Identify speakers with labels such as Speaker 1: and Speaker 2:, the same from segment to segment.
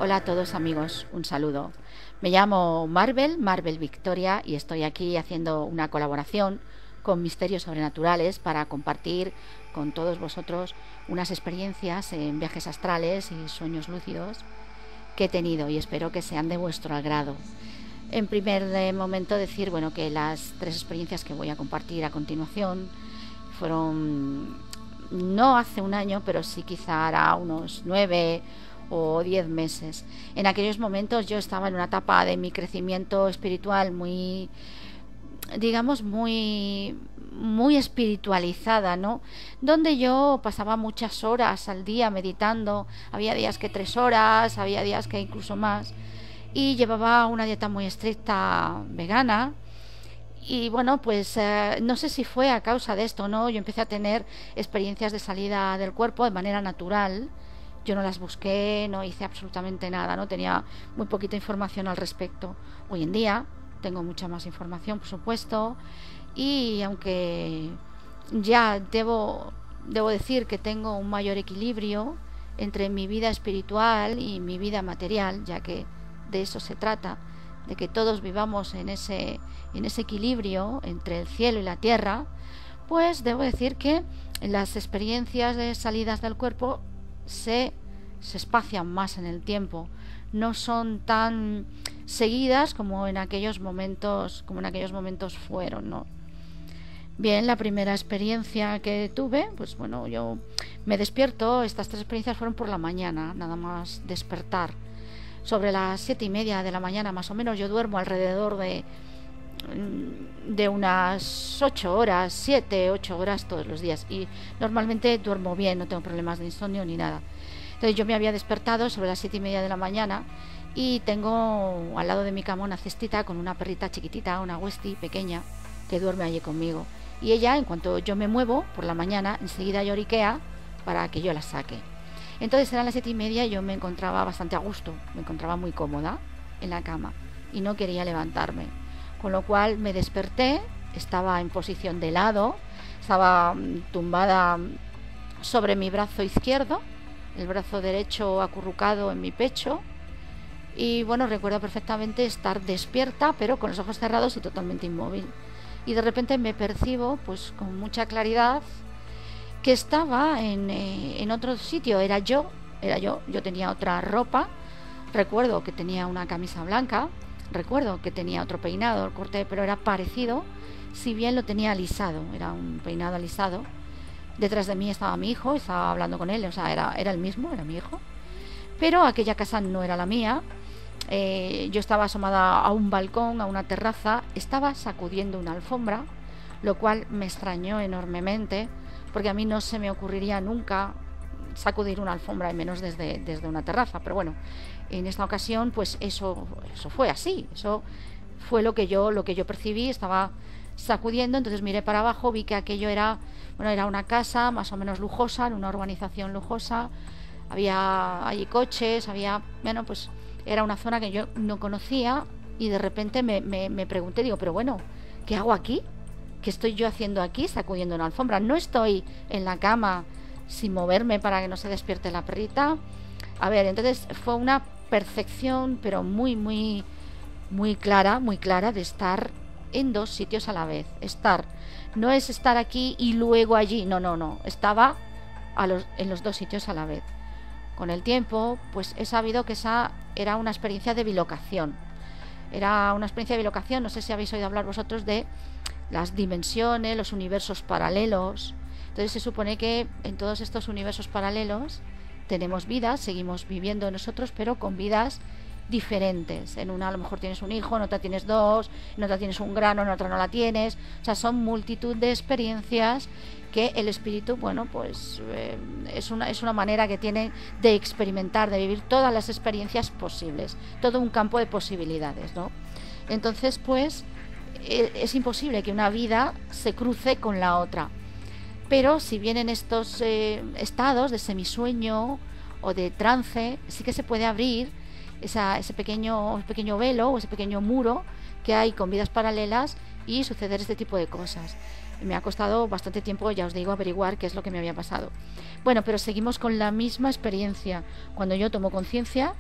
Speaker 1: Hola a todos amigos, un saludo. Me llamo Marvel Victoria y estoy aquí haciendo una colaboración con Misterios Sobrenaturales para compartir con todos vosotros unas experiencias en viajes astrales y sueños lúcidos que he tenido y espero que sean de vuestro agrado. En primer momento decir, bueno, que las tres experiencias que voy a compartir a continuación fueron no hace un año, pero sí quizá hará unos 9 o 10 meses. En aquellos momentos yo estaba en una etapa de mi crecimiento espiritual muy, digamos, muy espiritualizada, ¿no? Donde yo pasaba muchas horas al día meditando. Había días que 3 horas, había días que incluso más. Y llevaba una dieta muy estricta vegana. Y bueno, pues no sé si fue a causa de esto, ¿no? Yo empecé a tener experiencias de salida del cuerpo de manera natural. Yo no las busqué, no hice absolutamente nada, no tenía muy poquita información al respecto. Hoy en día tengo mucha más información, por supuesto, y aunque ya debo decir que tengo un mayor equilibrio entre mi vida espiritual y mi vida material, ya que de eso se trata, de que todos vivamos en ese equilibrio entre el cielo y la tierra, pues debo decir que las experiencias de salidas del cuerpo se espacian más en el tiempo, no son tan seguidas como en aquellos momentos fueron, ¿no? Bien, la primera experiencia que tuve, pues bueno, yo me despierto. Estas tres experiencias fueron por la mañana, nada más despertar. Sobre las 7:30 de la mañana, más o menos, yo duermo alrededor de unas 8 horas, 7, 8 horas todos los días. Y normalmente duermo bien, no tengo problemas de insomnio ni nada. Entonces yo me había despertado sobre las 7:30 de la mañana y tengo al lado de mi cama una cestita con una perrita chiquitita, una Westie pequeña, que duerme allí conmigo. Y ella, en cuanto yo me muevo por la mañana, enseguida lloriquea para que yo la saque. Entonces eran las 7:30 y yo me encontraba bastante a gusto, me encontraba muy cómoda en la cama y no quería levantarme. Con lo cual me desperté, estaba en posición de lado, estaba tumbada sobre mi brazo izquierdo, el brazo derecho acurrucado en mi pecho. Y bueno, recuerdo perfectamente estar despierta, pero con los ojos cerrados y totalmente inmóvil. Y de repente me percibo, pues con mucha claridad, que estaba en otro sitio. Yo tenía otra ropa. Recuerdo que tenía una camisa blanca, recuerdo que tenía otro peinado, el corte de pelo era parecido, si bien lo tenía alisado, era un peinado alisado. Detrás de mí estaba mi hijo, estaba hablando con él, o sea, era el mismo, era mi hijo. Pero aquella casa no era la mía. Yo estaba asomada a un balcón, a una terraza, estaba sacudiendo una alfombra, lo cual me extrañó enormemente, porque a mí no se me ocurriría nunca sacudir una alfombra, y menos desde una terraza. Pero bueno, en esta ocasión pues eso fue así, eso fue lo que yo percibí. Estaba sacudiendo, entonces miré para abajo, vi que aquello era una casa más o menos lujosa, en una urbanización lujosa. Había allí coches, pues era una zona que yo no conocía. Y de repente me pregunté, digo, pero bueno, ¿qué hago aquí? ¿Qué estoy yo haciendo aquí sacudiendo una alfombra? No estoy en la cama sin moverme para que no se despierte la perrita. A ver, entonces fue una percepción, pero muy clara, de estar en dos sitios a la vez. No es estar aquí y luego allí, no, estaba en los dos sitios a la vez. Con el tiempo, pues he sabido que esa era una experiencia de bilocación. No sé si habéis oído hablar vosotros de las dimensiones, los universos paralelos. Entonces se supone que en todos estos universos paralelos tenemos vidas, seguimos viviendo nosotros, pero con vidas diferentes. En una a lo mejor tienes un hijo, en otra tienes dos, en otra tienes un grano, en otra no la tienes. O sea, son multitud de experiencias que el espíritu, bueno, pues es una manera que tiene de experimentar, de vivir todas las experiencias posibles, todo un campo de posibilidades, ¿no? Entonces, pues es imposible que una vida se cruce con la otra. Pero si vienen estos estados de semisueño o de trance, sí que se puede abrir ese pequeño velo o ese pequeño muro que hay con vidas paralelas y suceder este tipo de cosas. Me ha costado bastante tiempo, ya os digo, averiguar qué es lo que me había pasado. Bueno, pero seguimos con la misma experiencia. Cuando yo tomo conciencia,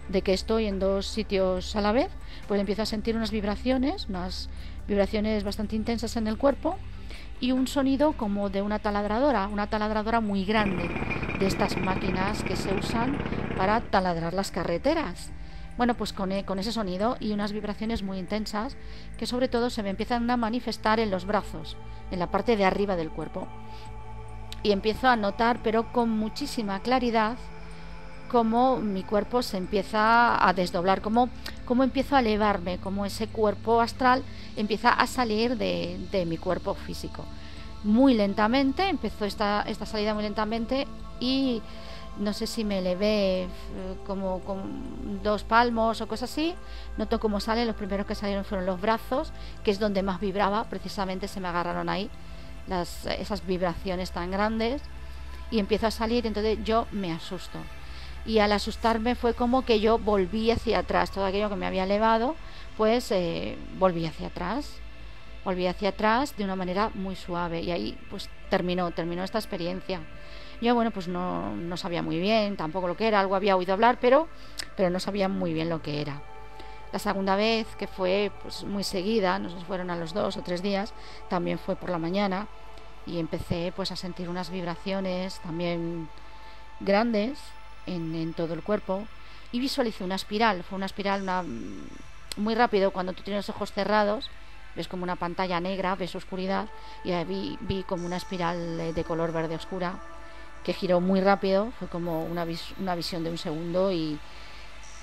Speaker 1: de que estoy en dos sitios a la vez, pues empiezo a sentir unas vibraciones bastante intensas en el cuerpo y un sonido como de una taladradora muy grande, de estas máquinas que se usan para taladrar las carreteras. Bueno, pues con ese sonido y unas vibraciones muy intensas que sobre todo se me empiezan a manifestar en los brazos, en la parte de arriba del cuerpo. Y empiezo a notar, pero con muchísima claridad, cómo mi cuerpo se empieza a desdoblar, cómo empiezo a elevarme, cómo ese cuerpo astral empieza a salir de mi cuerpo físico. Muy lentamente, empezó esta salida muy lentamente y no sé si me elevé como con 2 palmos o cosas así. Noto cómo salen, los primeros que salieron fueron los brazos, que es donde más vibraba, precisamente se me agarraron ahí esas vibraciones tan grandes y empiezo a salir, entonces yo me asusto. Y al asustarme fue como que yo volví hacia atrás, todo aquello que me había elevado, pues volví hacia atrás de una manera muy suave y ahí pues terminó esta experiencia. Yo bueno, pues no sabía muy bien tampoco lo que era, algo había oído hablar, pero no sabía muy bien lo que era. La segunda vez, que fue pues muy seguida, no sé si fueron a los 2 o 3 días, también fue por la mañana y empecé pues a sentir unas vibraciones también grandes en todo el cuerpo y visualicé una espiral. Fue una espiral muy rápido. Cuando tú tienes los ojos cerrados ves como una pantalla negra, ves oscuridad y ahí vi como una espiral de color verde oscura que giró muy rápido. Fue como una visión de un segundo y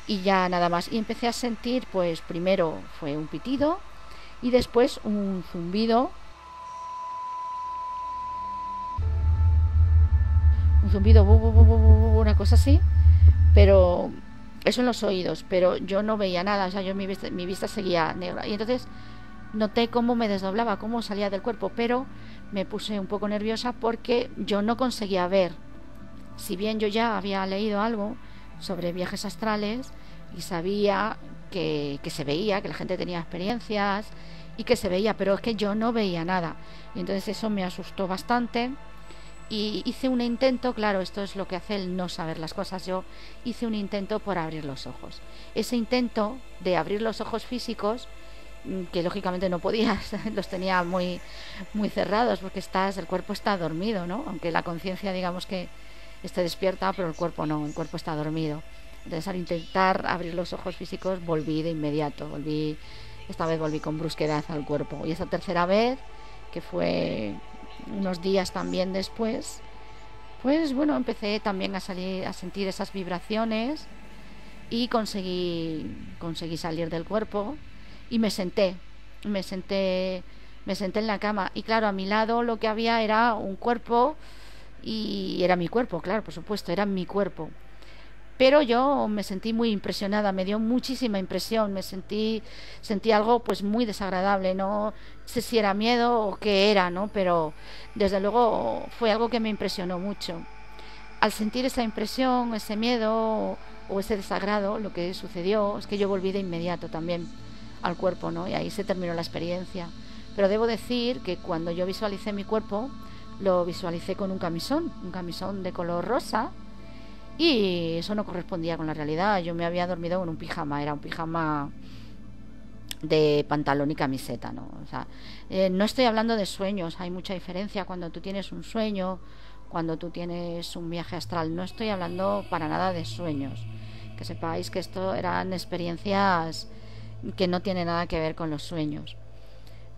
Speaker 1: ya nada más. Y empecé a sentir, pues primero fue un pitido y después un zumbido, una cosa así, pero eso en los oídos, pero yo no veía nada, o sea, mi vista seguía negra y entonces noté cómo me desdoblaba, cómo salía del cuerpo, pero me puse un poco nerviosa porque yo no conseguía ver. Si bien yo ya había leído algo sobre viajes astrales y sabía que se veía, que la gente tenía experiencias y que se veía, pero es que yo no veía nada y entonces eso me asustó bastante. Y hice un intento, claro, esto es lo que hace el no saber las cosas. Yo hice un intento por abrir los ojos. Ese intento de abrir los ojos físicos, que lógicamente no podía, los tenía muy, muy cerrados porque el cuerpo está dormido, ¿no? Aunque la conciencia, digamos que esté despierta, pero el cuerpo no, el cuerpo está dormido. Entonces, al intentar abrir los ojos físicos, volví de inmediato. Esta vez volví con brusquedad al cuerpo. Y esta tercera vez, que fue unos días también después, pues bueno, empecé también a sentir esas vibraciones y conseguí salir del cuerpo y me senté en la cama y claro, a mi lado lo que había era un cuerpo y era mi cuerpo, claro, por supuesto, era mi cuerpo. Pero yo me sentí muy impresionada, me dio muchísima impresión, sentí algo pues muy desagradable, no sé si era miedo o qué era, ¿no? Pero desde luego fue algo que me impresionó mucho. Al sentir esa impresión, ese miedo o ese desagrado, lo que sucedió es que yo volví de inmediato también al cuerpo, ¿no? Y ahí se terminó la experiencia. Pero debo decir que cuando yo visualicé mi cuerpo, lo visualicé con un camisón de color rosa. Y eso no correspondía con la realidad. Yo me había dormido con un pijama, era un pijama de pantalón y camiseta, ¿no? O sea, no estoy hablando de sueños, hay mucha diferencia cuando tú tienes un sueño, cuando tú tienes un viaje astral. No estoy hablando para nada de sueños. Que sepáis que esto eran experiencias que no tienen nada que ver con los sueños.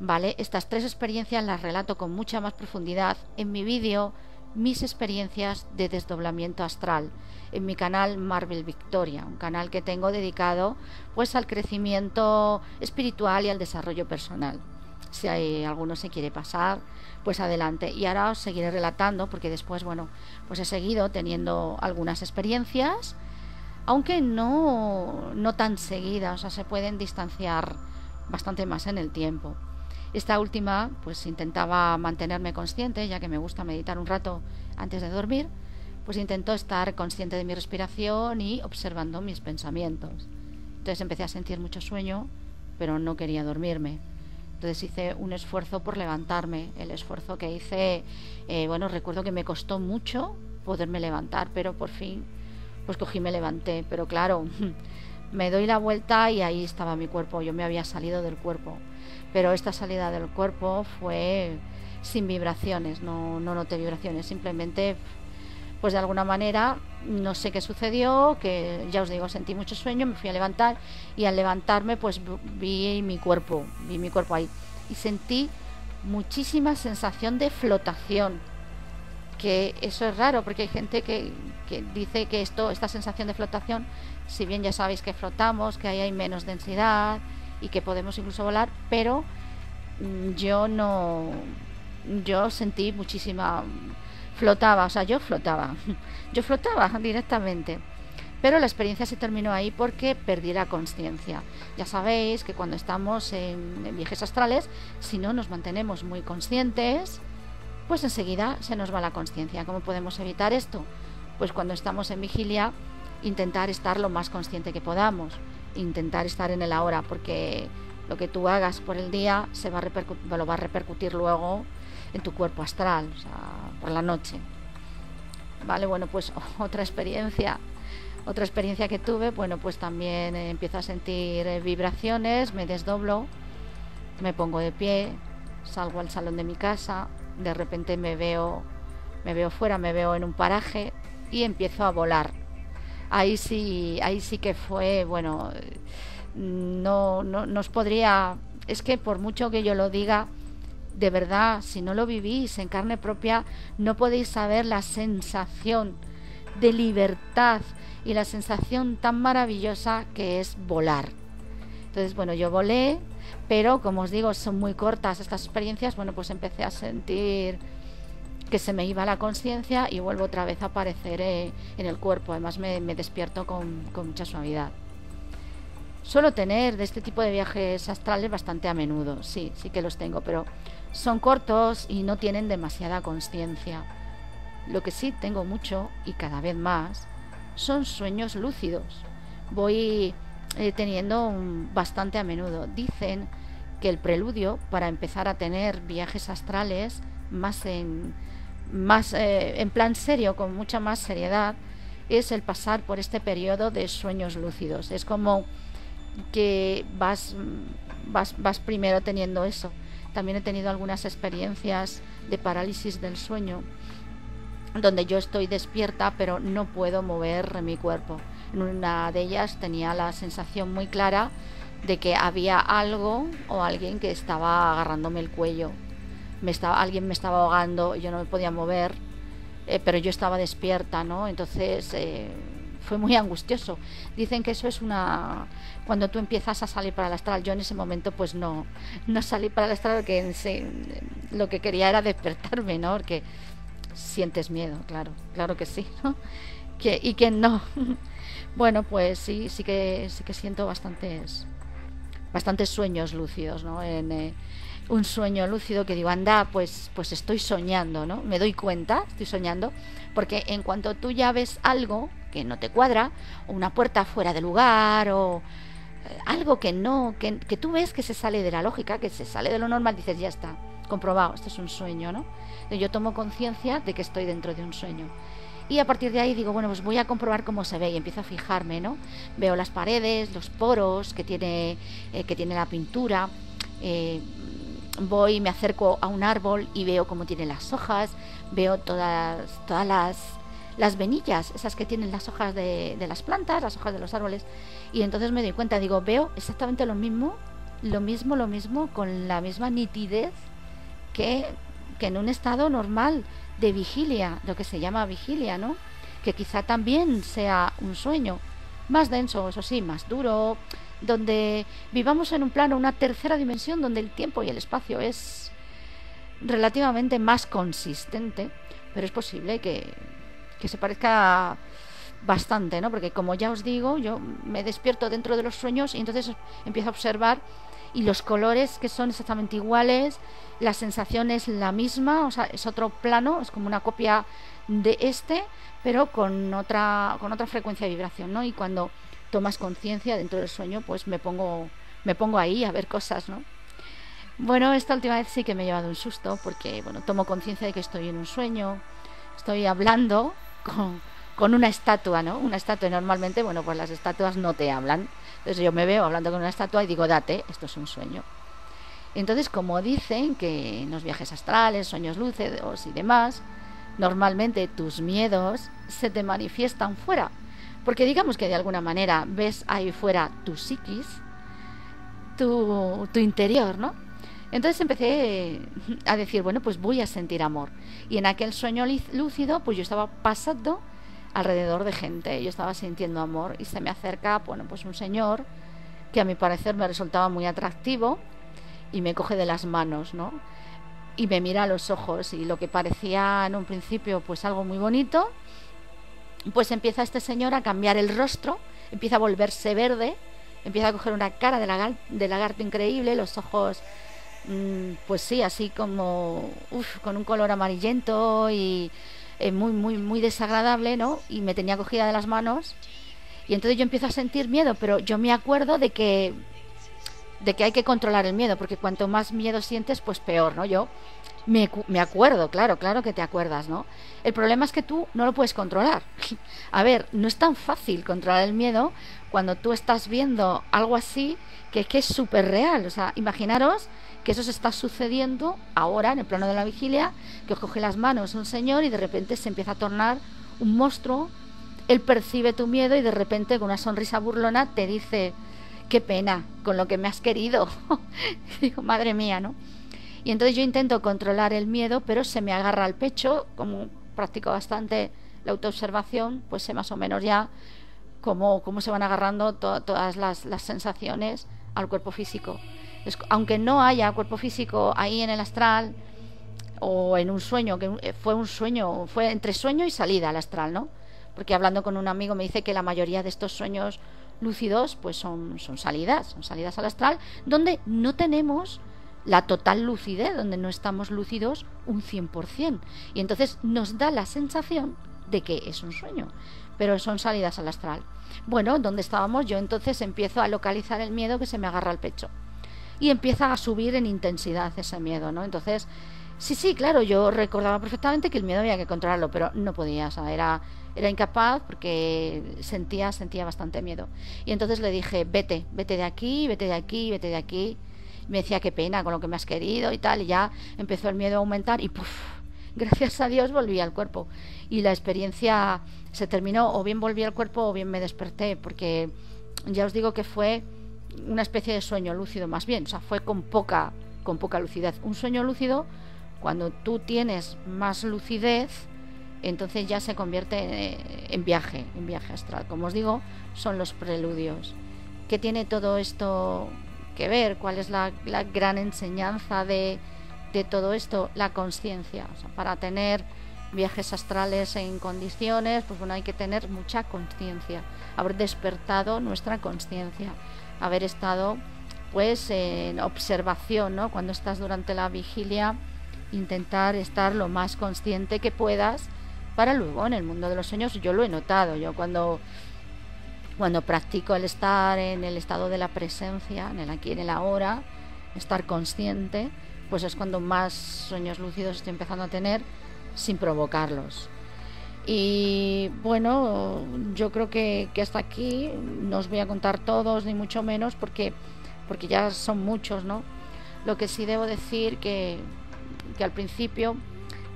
Speaker 1: Vale, estas 3 experiencias las relato con mucha más profundidad en mi vídeo Mis experiencias de desdoblamiento astral, en mi canal Marvel Victoria, un canal que tengo dedicado pues al crecimiento espiritual y al desarrollo personal. Si alguno se quiere pasar, pues adelante. Y ahora os seguiré relatando porque después, bueno, pues he seguido teniendo algunas experiencias, aunque no tan seguidas, o sea, se pueden distanciar bastante más en el tiempo. Esta última, pues intentaba mantenerme consciente, ya que me gusta meditar un rato antes de dormir, pues intento estar consciente de mi respiración y observando mis pensamientos. Entonces empecé a sentir mucho sueño, pero no quería dormirme. Entonces hice un esfuerzo por levantarme. El esfuerzo que hice, bueno, recuerdo que me costó mucho poderme levantar, pero por fin pues cogí y me levanté, pero claro, me doy la vuelta y ahí estaba mi cuerpo, yo me había salido del cuerpo, pero esta salida del cuerpo fue sin vibraciones, no noté vibraciones, simplemente pues de alguna manera no sé qué sucedió, que ya os digo, sentí mucho sueño, me fui a levantar y al levantarme pues vi mi cuerpo ahí y sentí muchísima sensación de flotación, que eso es raro porque hay gente que dice que esta sensación de flotación, si bien ya sabéis que flotamos, que ahí hay menos densidad y que podemos incluso volar, pero yo no, yo sentí muchísima, flotaba, o sea, yo flotaba directamente. Pero la experiencia se terminó ahí porque perdí la conciencia. Ya sabéis que cuando estamos en viajes astrales, si no nos mantenemos muy conscientes, pues enseguida se nos va la conciencia. ¿Cómo podemos evitar esto? Pues cuando estamos en vigilia, intentar estar lo más consciente que podamos, intentar estar en el ahora, porque lo que tú hagas por el día lo va a repercutir luego en tu cuerpo astral, o sea, por la noche. Vale, bueno, pues otra experiencia que tuve, bueno, pues también empiezo a sentir vibraciones, me desdoblo, me pongo de pie, salgo al salón de mi casa, de repente me veo fuera, me veo en un paraje y empiezo a volar. Ahí sí que fue, bueno, no os podría, es que por mucho que yo lo diga, de verdad, si no lo vivís en carne propia, no podéis saber la sensación de libertad y la sensación tan maravillosa que es volar. Entonces, bueno, yo volé, pero como os digo, son muy cortas estas experiencias. Bueno, pues empecé a sentir que se me iba la conciencia y vuelvo otra vez a aparecer en el cuerpo. Además me despierto con mucha suavidad. Suelo tener de este tipo de viajes astrales bastante a menudo, sí que los tengo, pero son cortos y no tienen demasiada conciencia. Lo que sí tengo mucho y cada vez más son sueños lúcidos. Voy teniendo bastante a menudo. Dicen que el preludio para empezar a tener viajes astrales más en plan serio, con mucha más seriedad, es el pasar por este periodo de sueños lúcidos. Es como que vas primero teniendo eso. También he tenido algunas experiencias de parálisis del sueño donde yo estoy despierta pero no puedo mover mi cuerpo. En una de ellas tenía la sensación muy clara de que había algo o alguien que estaba agarrándome el cuello. Alguien me estaba ahogando, yo no me podía mover, pero yo estaba despierta, ¿no? Entonces fue muy angustioso. Dicen que eso es cuando tú empiezas a salir para el astral. Yo en ese momento pues no salí para el astral porque lo que quería era despertarme, ¿no? Porque sientes miedo, claro que sí, ¿no? Y que no. Bueno, pues sí que siento bastantes sueños lúcidos, ¿no? Un sueño lúcido que digo, anda, pues estoy soñando, ¿no? Me doy cuenta, estoy soñando, porque en cuanto tú ya ves algo que no te cuadra, o una puerta fuera de lugar, o algo que tú ves que se sale de la lógica, que se sale de lo normal, dices, ya está, comprobado, esto es un sueño, ¿no? Yo tomo conciencia de que estoy dentro de un sueño. Y a partir de ahí digo, bueno, pues voy a comprobar cómo se ve y empiezo a fijarme, ¿no? Veo las paredes, los poros que tiene la pintura, voy y me acerco a un árbol y veo cómo tiene las hojas, veo todas las venillas, esas que tienen las hojas de las plantas, las hojas de los árboles, y entonces me doy cuenta, digo, veo exactamente lo mismo, con la misma nitidez que en un estado normal de vigilia, lo que se llama vigilia, ¿no? Que quizá también sea un sueño, más denso, eso sí, más duro, donde vivamos en un plano, una tercera dimensión, donde el tiempo y el espacio es relativamente más consistente, pero es posible que se parezca bastante, ¿no? Porque como ya os digo, yo me despierto dentro de los sueños y entonces empiezo a observar y los colores que son exactamente iguales, la sensación es la misma, o sea, es otro plano, es como una copia de pero con otra frecuencia de vibración, ¿no? Y cuando tomas conciencia dentro del sueño, pues me pongo ahí a ver cosas, ¿no? Bueno, esta última vez sí que me he llevado un susto porque, bueno, tomo conciencia de que estoy en un sueño, estoy hablando con una estatua, ¿no? Una estatua, normalmente, bueno, pues las estatuas no te hablan. Entonces yo me veo hablando con una estatua y digo, date, esto es un sueño. Entonces, como dicen que en los viajes astrales, sueños lúcidos y demás, normalmente tus miedos se te manifiestan fuera. Porque digamos que de alguna manera ves ahí fuera tu psiquis, tu interior, ¿no? Entonces empecé a decir, bueno, pues voy a sentir amor. Y en aquel sueño lúcido, pues yo estaba pasando alrededor de gente, yo estaba sintiendo amor y se me acerca, bueno, pues un señor que a mi parecer me resultaba muy atractivo y me coge de las manos, ¿no? Y me mira a los ojos y lo que parecía en un principio pues algo muy bonito, pues empieza este señor a cambiar el rostro, empieza a volverse verde, empieza a coger una cara de lagarto increíble, los ojos pues sí, así como con un color amarillento y muy, muy, muy desagradable, ¿no? Y me tenía cogida de las manos y entonces yo empiezo a sentir miedo, pero yo me acuerdo de que hay que controlar el miedo, porque cuanto más miedo sientes, pues peor, ¿no? Yo me acuerdo, claro que te acuerdas, ¿no? El problema es que tú no lo puedes controlar. A ver, no es tan fácil controlar el miedo cuando tú estás viendo algo así que es súper real. O sea, imaginaros que eso se está sucediendo ahora en el plano de la vigilia, que os coge las manos un señor y de repente se empieza a tornar un monstruo, él percibe tu miedo y de repente con una sonrisa burlona te dice, qué pena con lo que me has querido. Digo, madre mía, ¿no? Y entonces yo intento controlar el miedo, pero se me agarra al pecho, como practico bastante la autoobservación, pues sé más o menos ya cómo se van agarrando todas las sensaciones al cuerpo físico. Aunque no haya cuerpo físico ahí en el astral o en un sueño, que fue un sueño, fue entre sueño y salida al astral, ¿no? Porque hablando con un amigo me dice que la mayoría de estos sueños lúcidos pues son salidas al astral, donde no tenemos la total lucidez, donde no estamos lúcidos un 100%, y entonces nos da la sensación de que es un sueño, pero son salidas al astral. Bueno, donde estábamos, yo entonces empiezo a localizar el miedo que se me agarra al pecho y empieza a subir en intensidad ese miedo, ¿no? Entonces sí, claro, yo recordaba perfectamente que el miedo había que controlarlo, pero no podía, o sea, era incapaz porque sentía bastante miedo. Y entonces le dije, vete de aquí, vete de aquí, vete de aquí. Me decía, qué pena con lo que me has querido y tal, y ya empezó el miedo a aumentar y ¡puf! Gracias a Dios volví al cuerpo. Y la experiencia se terminó, o bien volví al cuerpo o bien me desperté, porque ya os digo que fue una especie de sueño lúcido más bien, o sea, fue con poca lucidez. Un sueño lúcido, cuando tú tienes más lucidez, entonces ya se convierte en viaje astral. Como os digo, son los preludios. ¿Qué tiene todo esto que ver? ¿Cuál es la gran enseñanza de todo esto? La conciencia. O sea, para tener viajes astrales en condiciones, pues bueno, hay que tener mucha conciencia, haber despertado nuestra conciencia, haber estado pues en observación, ¿no? Cuando estás durante la vigilia, intentar estar lo más consciente que puedas para luego en el mundo de los sueños. Yo lo he notado, yo cuando practico el estar en el estado de la presencia, en el aquí y en el ahora, estar consciente, pues es cuando más sueños lúcidos estoy empezando a tener sin provocarlos. Y bueno, yo creo que hasta aquí no os voy a contar todos, ni mucho menos, porque ya son muchos, ¿no? Lo que sí debo decir que al principio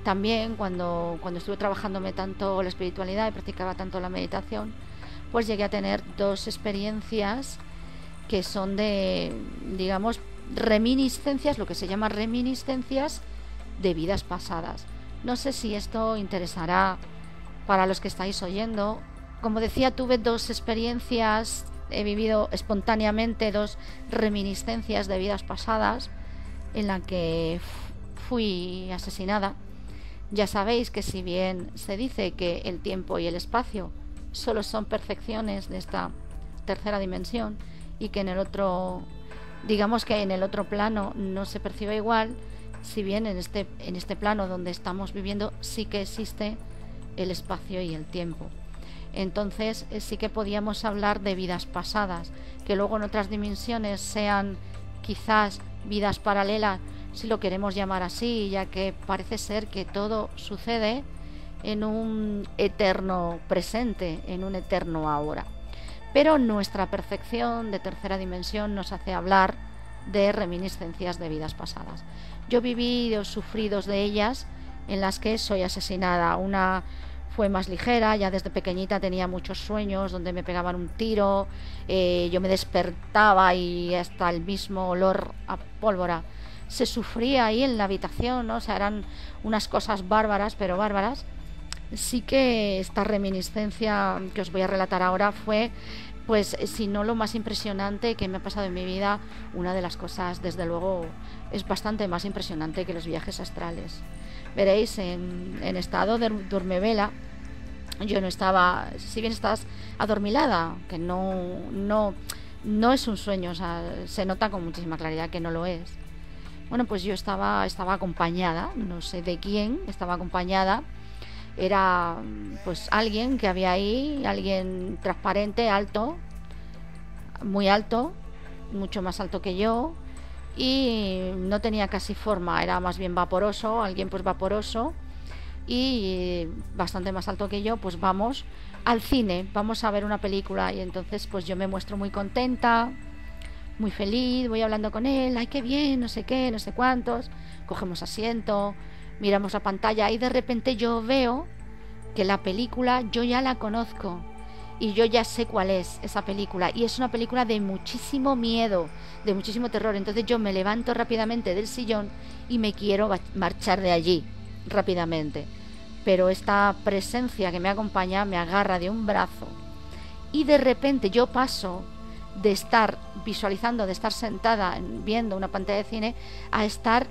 Speaker 1: también, cuando estuve trabajándome tanto la espiritualidad y practicaba tanto la meditación, pues llegué a tener dos experiencias que son de, digamos, reminiscencias, lo que se llama reminiscencias de vidas pasadas. No sé si esto interesará para los que estáis oyendo. Como decía, tuve dos experiencias, he vivido espontáneamente dos reminiscencias de vidas pasadas en la que fui asesinada. Ya sabéis que si bien se dice que el tiempo y el espacio solo son percepciones de esta tercera dimensión y que en el otro, digamos que en el otro plano no se percibe igual, si bien en este plano donde estamos viviendo sí que existe el espacio y el tiempo. Entonces sí que podíamos hablar de vidas pasadas, que luego en otras dimensiones sean quizás vidas paralelas, si lo queremos llamar así, ya que parece ser que todo sucede en un eterno presente, en un eterno ahora. Pero nuestra percepción de tercera dimensión nos hace hablar de reminiscencias de vidas pasadas. Yo viví o sufrí dos de ellas en las que soy asesinada. Una fue más ligera, ya desde pequeñita tenía muchos sueños donde me pegaban un tiro, yo me despertaba y hasta el mismo olor a pólvora se sufría ahí en la habitación, ¿no? O sea, eran unas cosas bárbaras, pero bárbaras. Sí que esta reminiscencia que os voy a relatar ahora fue, pues, si no lo más impresionante que me ha pasado en mi vida, una de las cosas, desde luego, es bastante más impresionante que los viajes astrales. Veréis, en estado de duermevela, yo no estaba, si bien estás adormilada, que no es un sueño, o sea, se nota con muchísima claridad que no lo es. Bueno, pues yo estaba acompañada, no sé de quién, estaba acompañada. Era pues alguien que había ahí, alguien transparente, alto, muy alto, mucho más alto que yo, y no tenía casi forma, era más bien vaporoso, alguien pues vaporoso y bastante más alto que yo. Pues vamos al cine, vamos a ver una película, y entonces pues yo me muestro muy contenta, muy feliz, voy hablando con él, ay, qué bien, no sé qué, no sé cuántos, cogemos asiento, miramos la pantalla y de repente yo veo que la película yo ya la conozco y yo ya sé cuál es esa película, y es una película de muchísimo miedo, de muchísimo terror. Entonces yo me levanto rápidamente del sillón y me quiero marchar de allí rápidamente, pero esta presencia que me acompaña me agarra de un brazo y de repente yo paso de estar visualizando, de estar sentada viendo una pantalla de cine, a estar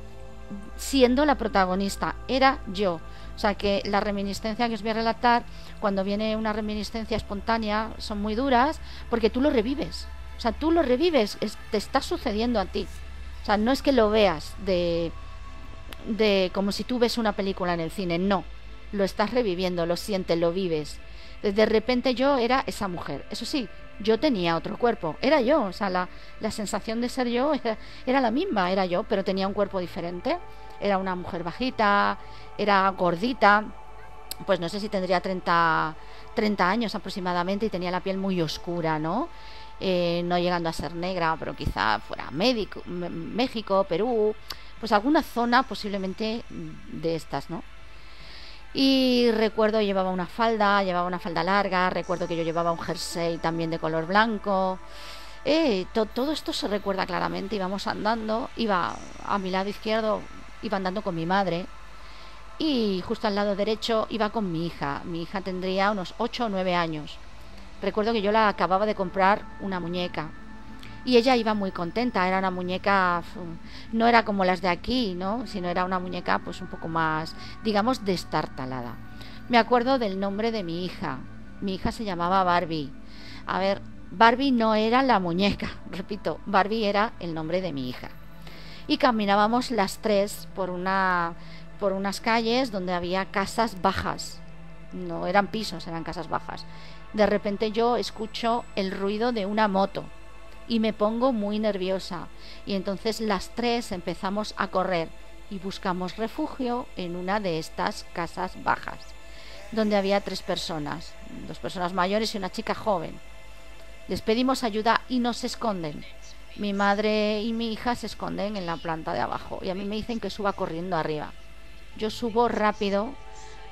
Speaker 1: siendo la protagonista. Era yo. O sea que la reminiscencia que os voy a relatar, cuando viene una reminiscencia espontánea, son muy duras porque tú lo revives. O sea, tú lo revives, te está sucediendo a ti. O sea, no es que lo veas de como si tú ves una película en el cine, no. Lo estás reviviendo, lo sientes, lo vives. De repente yo era esa mujer. Eso sí, yo tenía otro cuerpo, era yo, o sea, la sensación de ser yo era la misma, era yo, pero tenía un cuerpo diferente. Era una mujer bajita, era gordita, pues no sé si tendría 30 años aproximadamente, y tenía la piel muy oscura, ¿no? No llegando a ser negra, pero quizá fuera México, Perú, pues alguna zona posiblemente de estas, ¿no? Y recuerdo llevaba una falda larga, recuerdo que yo llevaba un jersey también de color blanco. Todo esto se recuerda claramente. Íbamos andando, iba a mi lado izquierdo, iba andando con mi madre, y justo al lado derecho iba con mi hija. Mi hija tendría unos 8 o 9 años. Recuerdo que yo la acababa de comprar una muñeca y ella iba muy contenta. Era una muñeca, no era como las de aquí, ¿no? Sino era una muñeca pues un poco más, digamos, destartalada. Me acuerdo del nombre de mi hija. Mi hija se llamaba Barbie. A ver, Barbie no era la muñeca, repito, Barbie era el nombre de mi hija. Y caminábamos las tres por unas calles donde había casas bajas. No eran pisos, eran casas bajas. De repente yo escucho el ruido de una moto y me pongo muy nerviosa, y entonces las tres empezamos a correr y buscamos refugio en una de estas casas bajas, donde había 3 personas, 2 personas mayores y una chica joven. Les pedimos ayuda y nos esconden. Mi madre y mi hija se esconden en la planta de abajo y a mí me dicen que suba corriendo arriba. Yo subo rápido,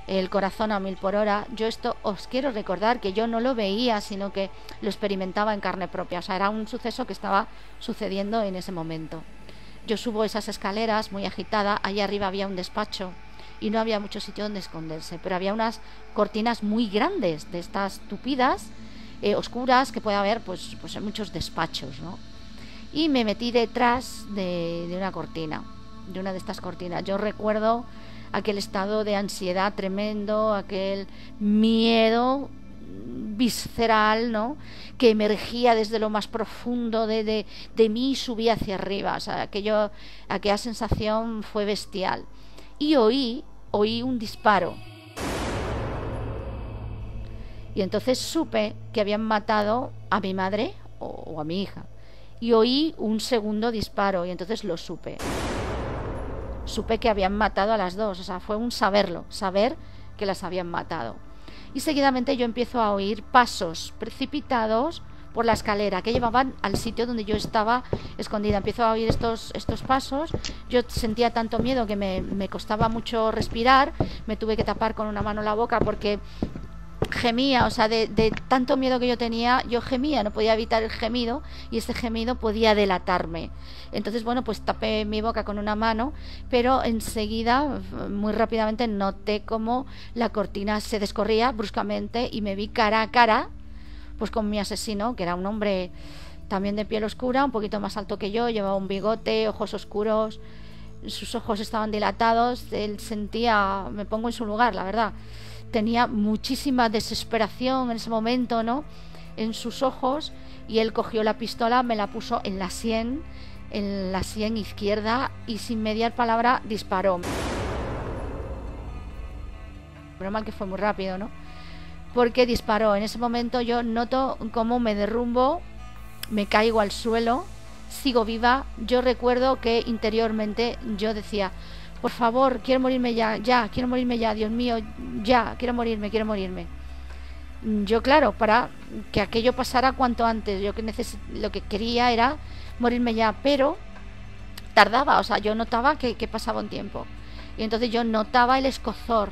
Speaker 1: el corazón a 1000 por hora. Yo esto os quiero recordar que yo no lo veía, sino que lo experimentaba en carne propia. O sea, era un suceso que estaba sucediendo en ese momento. Yo subo esas escaleras muy agitada. Allá arriba había un despacho y no había mucho sitio donde esconderse, pero había unas cortinas muy grandes, de estas tupidas, oscuras, que puede haber pues en muchos despachos, ¿no? Y me metí detrás de una cortina, de una de estas cortinas. Yo recuerdo aquel estado de ansiedad tremendo, aquel miedo visceral, ¿no?, que emergía desde lo más profundo de mí y subía hacia arriba. O sea, aquella sensación fue bestial. Y oí un disparo. Y entonces supe que habían matado a mi madre o a mi hija. Y oí un segundo disparo y entonces lo supe. Supe que habían matado a las dos. O sea, fue un saberlo, saber que las habían matado. Y seguidamente yo empiezo a oír pasos precipitados por la escalera que llevaban al sitio donde yo estaba escondida. Empiezo a oír estos pasos. Yo sentía tanto miedo que me costaba mucho respirar. Me tuve que tapar con una mano la boca porque gemía, o sea, de tanto miedo que yo tenía, yo gemía, no podía evitar el gemido, y ese gemido podía delatarme. Entonces, bueno, pues tapé mi boca con una mano, pero enseguida, muy rápidamente, noté como la cortina se descorría bruscamente y me vi cara a cara pues con mi asesino, que era un hombre también de piel oscura, un poquito más alto que yo, llevaba un bigote, ojos oscuros, sus ojos estaban dilatados. Él sentía, me pongo en su lugar, la verdad, tenía muchísima desesperación en ese momento, ¿no?, en sus ojos, y él cogió la pistola, me la puso en la sien izquierda, y sin mediar palabra disparó. Pero mal que fue muy rápido, ¿no?, porque disparó. En ese momento yo noto cómo me derrumbo, me caigo al suelo, sigo viva. Yo recuerdo que interiormente yo decía: por favor, quiero morirme ya, quiero morirme ya, Dios mío, ya, quiero morirme. Yo, claro, para que aquello pasara cuanto antes, yo lo que quería era morirme ya, pero tardaba, o sea, yo notaba que pasaba un tiempo. Y entonces yo notaba el escozor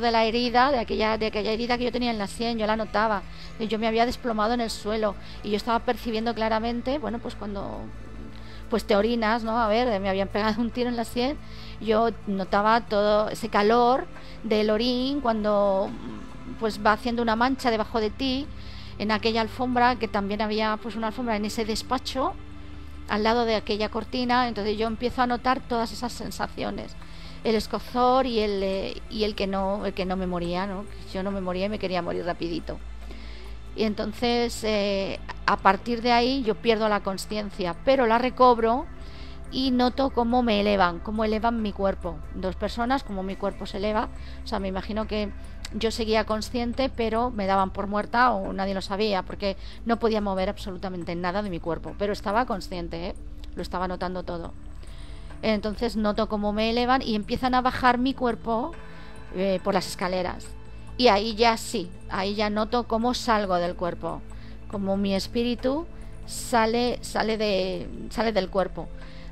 Speaker 1: de la herida, de aquella herida que yo tenía en la sien, yo la notaba. Y yo me había desplomado en el suelo y yo estaba percibiendo claramente, bueno, pues cuando pues te orinas, ¿no? A ver, me habían pegado un tiro en la sien, yo notaba todo ese calor del orín cuando pues va haciendo una mancha debajo de ti en aquella alfombra, que también había pues una alfombra en ese despacho al lado de aquella cortina. Entonces yo empiezo a notar todas esas sensaciones, el escozor y el que no me moría, ¿no? Yo no me moría y me quería morir rapidito. Y entonces a partir de ahí yo pierdo la consciencia, pero la recobro y noto cómo cómo elevan mi cuerpo. 2 personas, como mi cuerpo se eleva. O sea, me imagino que yo seguía consciente, pero me daban por muerta o nadie lo sabía, porque no podía mover absolutamente nada de mi cuerpo, pero estaba consciente, ¿eh? Lo estaba notando todo. Entonces noto cómo me elevan y empiezan a bajar mi cuerpo por las escaleras. Y ahí ya noto cómo salgo del cuerpo, como mi espíritu sale del cuerpo.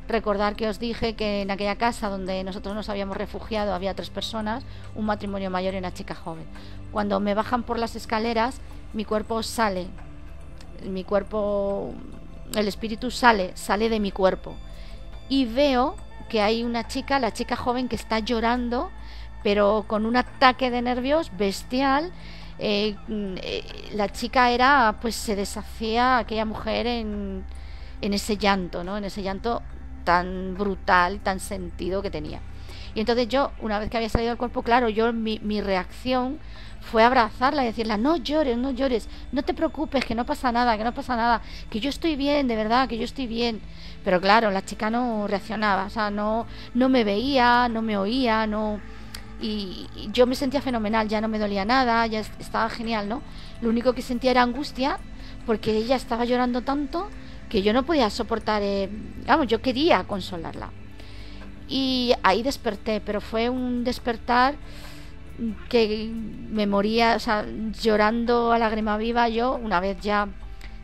Speaker 1: Recordar que os dije que en aquella casa donde nosotros nos habíamos refugiado había 3 personas, un matrimonio mayor y una chica joven. Cuando me bajan por las escaleras, mi cuerpo sale, el espíritu sale de mi cuerpo. Y veo que hay una chica, la chica joven, que está llorando, pero con un ataque de nervios bestial. La chica pues se deshacía, aquella mujer, en ese llanto, ¿no? En ese llanto tan brutal, tan sentido que tenía. Y entonces yo, una vez que había salido del cuerpo, claro, mi reacción fue abrazarla y decirle: no llores, no te preocupes, que no pasa nada, que yo estoy bien, de verdad, que yo estoy bien. Pero claro, la chica no reaccionaba, o sea, no me veía, no me oía, y yo me sentía fenomenal, ya no me dolía nada, ya estaba genial, ¿no? Lo único que sentía era angustia, porque ella estaba llorando tanto que yo no podía soportar, yo quería consolarla. Y ahí desperté, pero fue un despertar que me moría, o sea, llorando a lágrima viva yo, una vez ya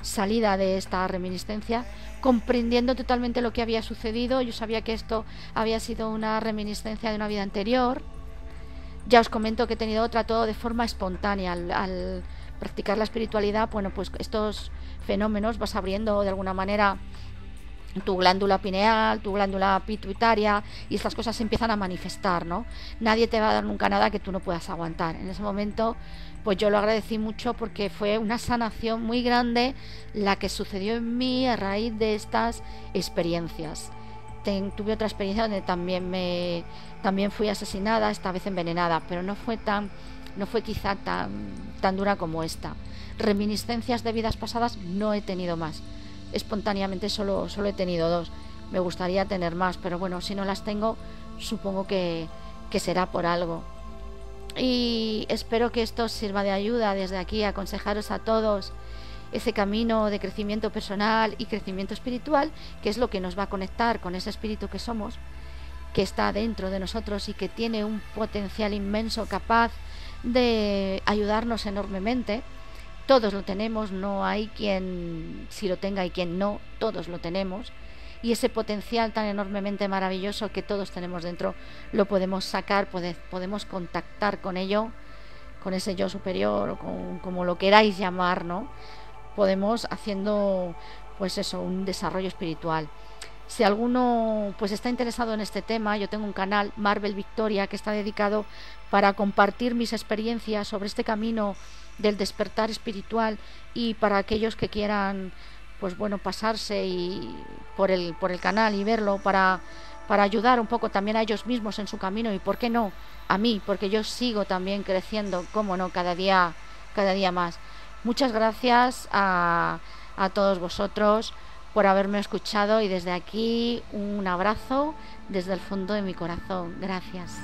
Speaker 1: salida de esta reminiscencia, comprendiendo totalmente lo que había sucedido. Yo sabía que esto había sido una reminiscencia de una vida anterior. Ya os comento que he tenido otra, todo de forma espontánea. Al practicar la espiritualidad, bueno, pues estos fenómenos vas abriendo de alguna manera tu glándula pineal, tu glándula pituitaria, y estas cosas se empiezan a manifestar, ¿no? Nadie te va a dar nunca nada que tú no puedas aguantar. En ese momento, pues yo lo agradecí mucho, porque fue una sanación muy grande la que sucedió en mí a raíz de estas experiencias. Tuve otra experiencia donde también fui asesinada, esta vez envenenada, pero no fue quizá tan dura como esta. Reminiscencias de vidas pasadas no he tenido más. Espontáneamente solo he tenido 2. Me gustaría tener más, pero bueno, si no las tengo, supongo que será por algo. Y espero que esto os sirva de ayuda desde aquí, a aconsejaros a todos ese camino de crecimiento personal y crecimiento espiritual, que es lo que nos va a conectar con ese espíritu que somos, que está dentro de nosotros y que tiene un potencial inmenso capaz de ayudarnos enormemente. Todos lo tenemos, no hay quien sí lo tenga y quien no, todos lo tenemos. Y ese potencial tan enormemente maravilloso que todos tenemos dentro lo podemos sacar, podemos contactar con ello, con ese yo superior o como lo queráis llamar, ¿no? Podemos haciendo pues eso, un desarrollo espiritual. Si alguno pues está interesado en este tema, yo tengo un canal, Marvel Victoria, que está dedicado para compartir mis experiencias sobre este camino del despertar espiritual, y para aquellos que quieran pues bueno, pasarse por el canal y verlo para ayudar un poco también a ellos mismos en su camino, y por qué no a mí, porque yo sigo también creciendo, cómo no, cada día más. Muchas gracias a todos vosotros por haberme escuchado, y desde aquí un abrazo desde el fondo de mi corazón. Gracias.